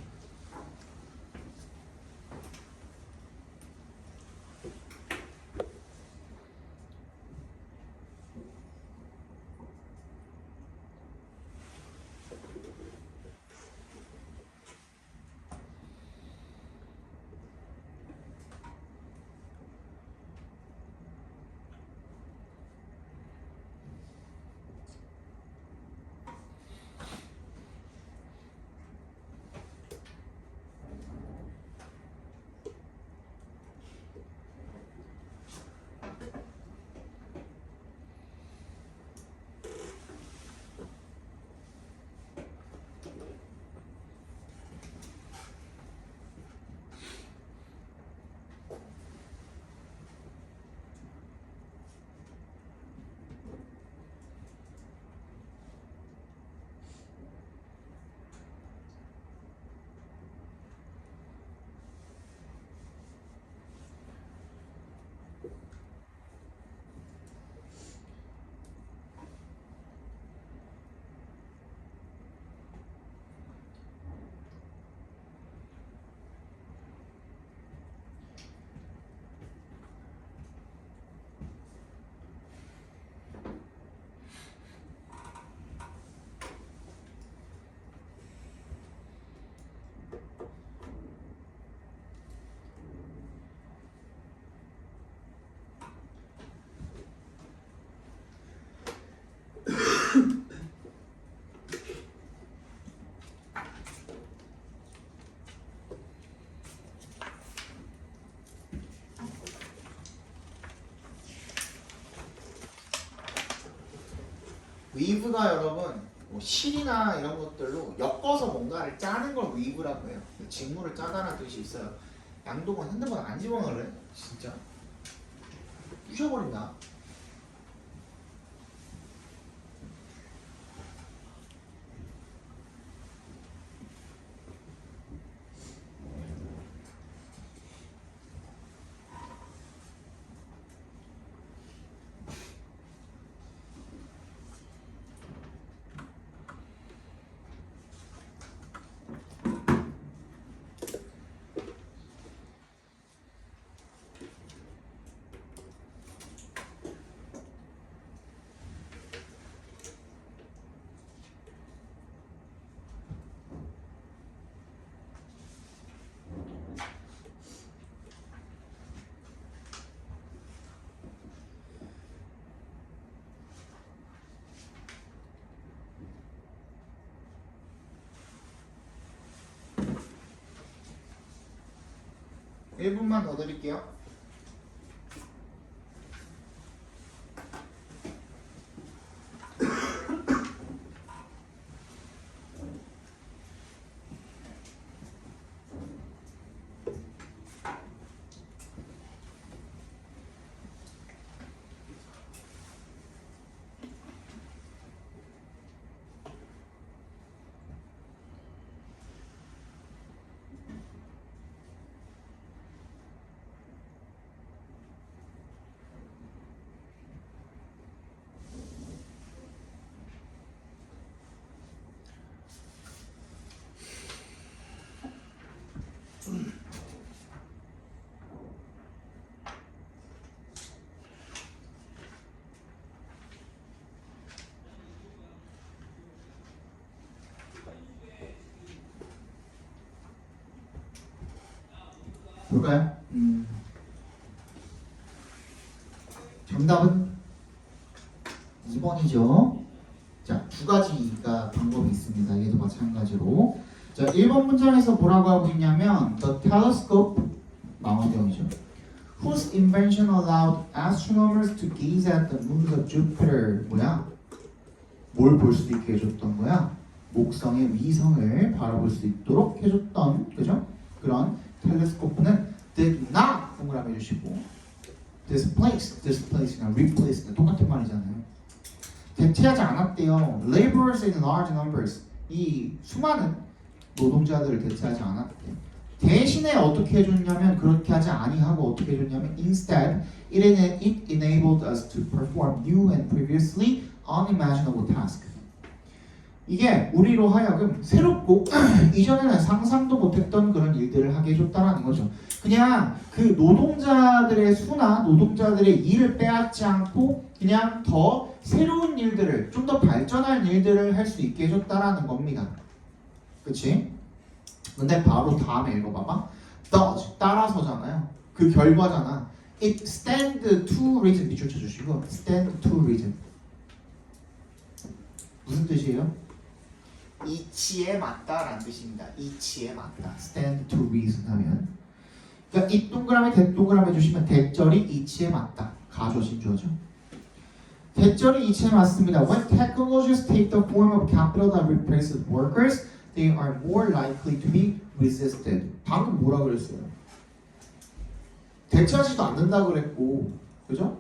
weave가 여러분 뭐 실이나 이런 것들로 엮어서 뭔가를 짜는 걸 weave라고 해요. 직물을 짜다라는 뜻이 있어요. 양동은 핸드폰 안 집어넣을래? 진짜 부셔버린다. 일 분만 더 드릴게요. 볼까요? 정답은 2번이죠. 자, 두 가지가 방법이 있습니다. 얘도 마찬가지로. 자, 1번 문장에서 뭐라고 하고 있냐면 The telescope 망원경이죠. Whose invention allowed astronomers to gaze at the moons of Jupiter. 뭐야? 뭘 볼 수 있게 해줬던 거야? 목성의 위성을 바라볼 수 있도록 해줬던, 그죠? 그런 텔레스코프는 did not 동그라미 해주시고 displace나 replace는 똑같은 말이잖아요. 대체하지 않았대요. Laborers in large numbers. 이 수많은 노동자들을 대체하지 않았대요. 대신에 어떻게 해줬냐면 그렇게 하지 아니하고 어떻게 해줬냐면 instead it enabled us to perform new and previously unimaginable tasks. 이게 우리로 하여금 새롭고 이전에는 상상도 못했던 그런 일들을 하게 해줬다라는 거죠. 그냥 그 노동자들의 수나 노동자들의 일을 빼앗지 않고 그냥 더 새로운 일들을 좀 더 발전한 일들을 할 수 있게 해줬다라는 겁니다. 그치? 근데 바로 다음에 읽어봐봐. does 따라서잖아요. 그 결과잖아. It stand to reason 밑줄 쳐주시고 stand to reason 무슨 뜻이에요? 이치에 맞다라는 뜻입니다. 이치에 맞다. stand to reason 하면 그러니까 이 동그라미 대동그라미 해주시면 대절이 이치에 맞다. 가조신 주어죠. 대절이 이치에 맞습니다. When technologies take the form of capital that replaces workers, they are more likely to be resisted. 방금 뭐라 그랬어요? 대체하지도 않는다 그랬고, 그죠?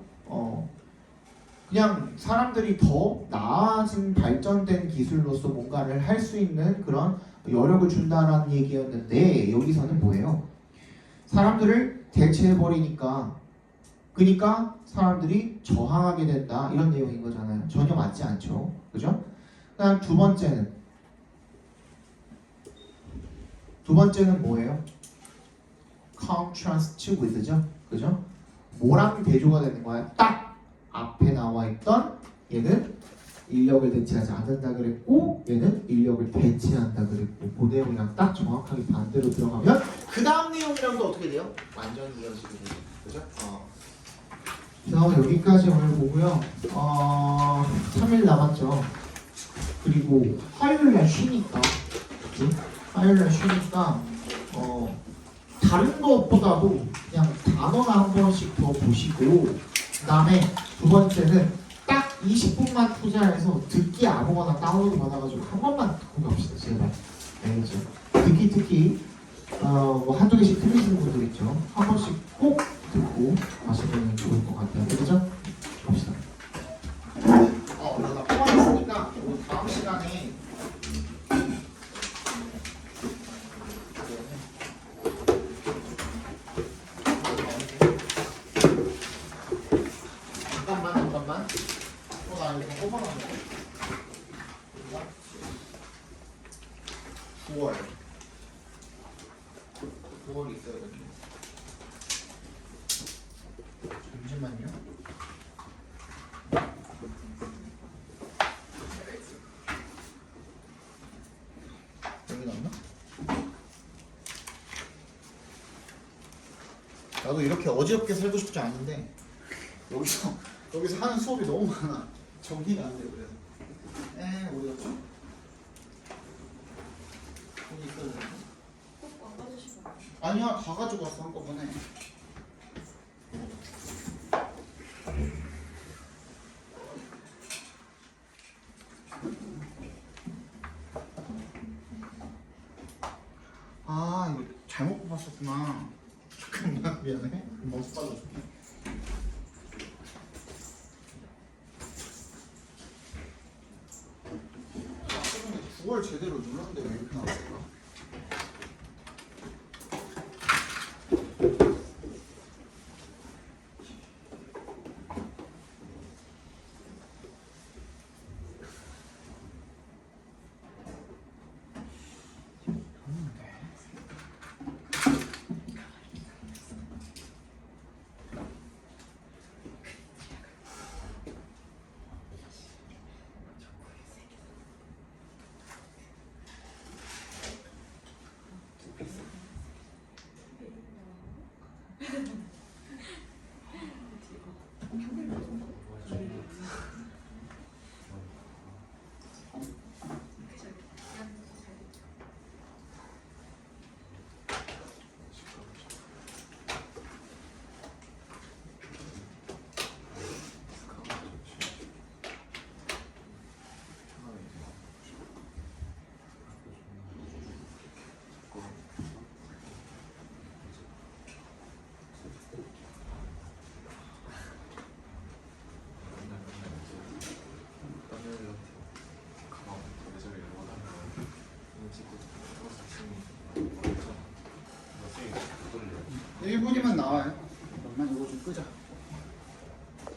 그냥 사람들이 더 나아진 발전된 기술로서 뭔가를 할 수 있는 그런 여력을 준다라는 얘기였는데 여기서는 뭐예요? 사람들을 대체해버리니까 그러니까 사람들이 저항하게 된다 이런 내용인 거잖아요. 전혀 맞지 않죠. 그죠? 그다음 두 번째는 뭐예요? contrast with죠. 그죠? 뭐랑 대조가 되는 거야? 딱 앞에 나와 있던 얘는 인력을 대체하지 않는다 그랬고 얘는 인력을 대체한다 그랬고 그 내용이랑 딱 정확하게 반대로 들어가면 그 다음 내용이랑도 어떻게 돼요? 완전히 이어지게 돼요. 그죠? 그래서 여기까지 오늘 보고요. 3일 남았죠. 그리고 화요일날 쉬니까 화요일날 쉬니까 다른 것보다도 그냥 단어나 한 번씩 더 보시고 그 다음에 두 번째는 딱 20분만 투자해서 듣기 아무거나 다운로드 받아가지고 한 번만 듣고 갑시다. 제발. 알겠죠? 특히 뭐 한두 개씩 틀리시는 분들 있죠. 한 번씩 꼭 듣고 가시면 좋을 것 같아요. 그렇죠? 갑시다. 나 포함했으니까 다음 시간에 잠깐만. 나 이거 뽑아놨네. 9월 있어요 여기. 잠시만요. 여기 나왔나? 나도 이렇게 어지럽게 살고 싶지 않은데 여기서 하는 수업이 너무 많아. 정리가 안 돼요. 그래서 어디 갔죠? 여기 있어야 되나? 안 가지시면 안 돼요. 아니야, 다 가지고 왔어 한꺼번에. 아, 이거 잘못 뽑았었구나. 잠깐만, 미안해. 금방 쏟아져줄게. 9월 제대로 눌렀는데 왜 이렇게 나왔을까? 일분이면 나와요. 잠깐만 이거 좀 끄자.